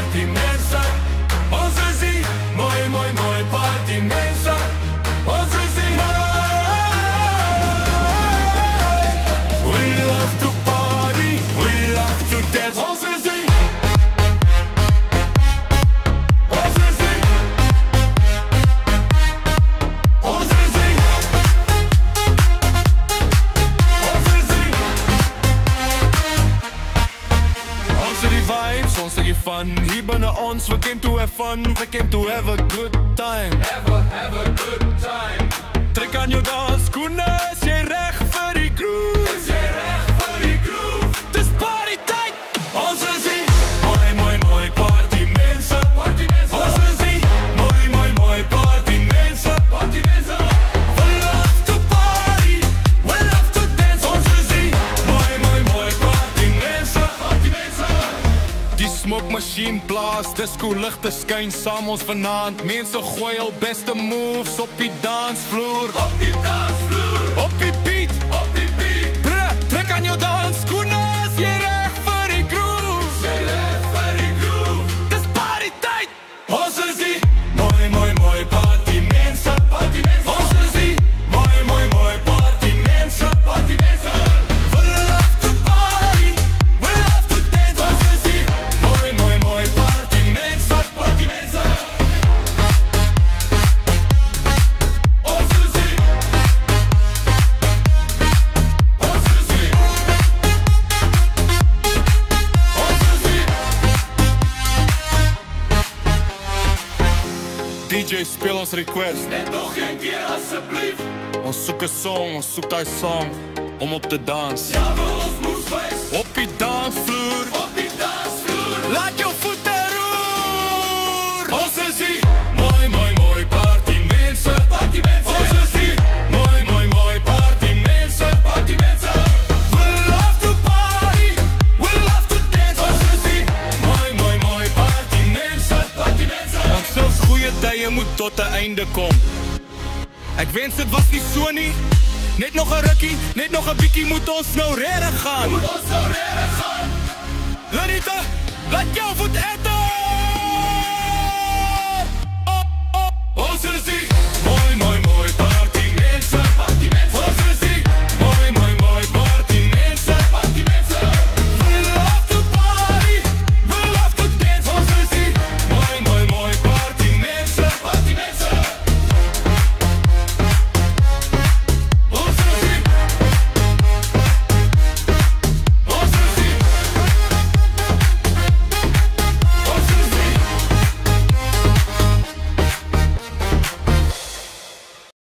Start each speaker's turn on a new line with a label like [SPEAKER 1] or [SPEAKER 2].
[SPEAKER 1] party mense. Ons is die mooi, mooi, mooi party mense. Ons is die we love to party, we love to dance. Ons is die ons stukkie fun, hier binne ons, we came to have fun, we came to have a good time. Have a good time. Trek aan jou danskoene, is jy reg vir die groove? Is jy reg vir die groove? Dis party tyd! Ons is die mooi, mooi, mooi party mense. Party mense. Ons is die mooi, mooi, mooi party mense. Party mense. We love to party, we love to dance. Ons is die mooi, mooi, mooi party mense. Party mense. Die smoke-machine blaas, disco ligte skyn saam ons vanaand. Mense gooi al beste moves op die dansvloer. Op die dansvloer. Op die beat. Op die beat. Bruh, trek aan jou danskoene, is jy reg vir die groove? Is jy reg vir die groove? Dis party tyd! Ons is die mooi, mooi, mooi party mense. Party mense. Ons is die mooi, mooi, mooi party mense. Party mense. We love to party, we love to dance. Ons is die mooi, mooi, mooi party mense. Party mense. Ons is die DJ speel ons request. Net nog een keer asseblief. Ons soek 'n song, ons soek daai song om op te dans. Ja, wil ons moes wys. Op die dansvloer. Op die dansvloer. Laat jou voete roer. Ons is die mooi, mooi, mooi party mense. Party mense. Ons is die mooi, mooi, mooi party mense. Party mense. We love to party, we love to dance. Ons is die mooi, mooi, mooi party mense. Party mense. Want selfs goeie tye moet tot 'n einde kom. Ek wens dit was nie so nie. Net nog 'n rukkie, net nog 'n bietjie, moet ons nou regtig gaan. Moet ons nou regtig gaan. Lanita, laat jou voet ete.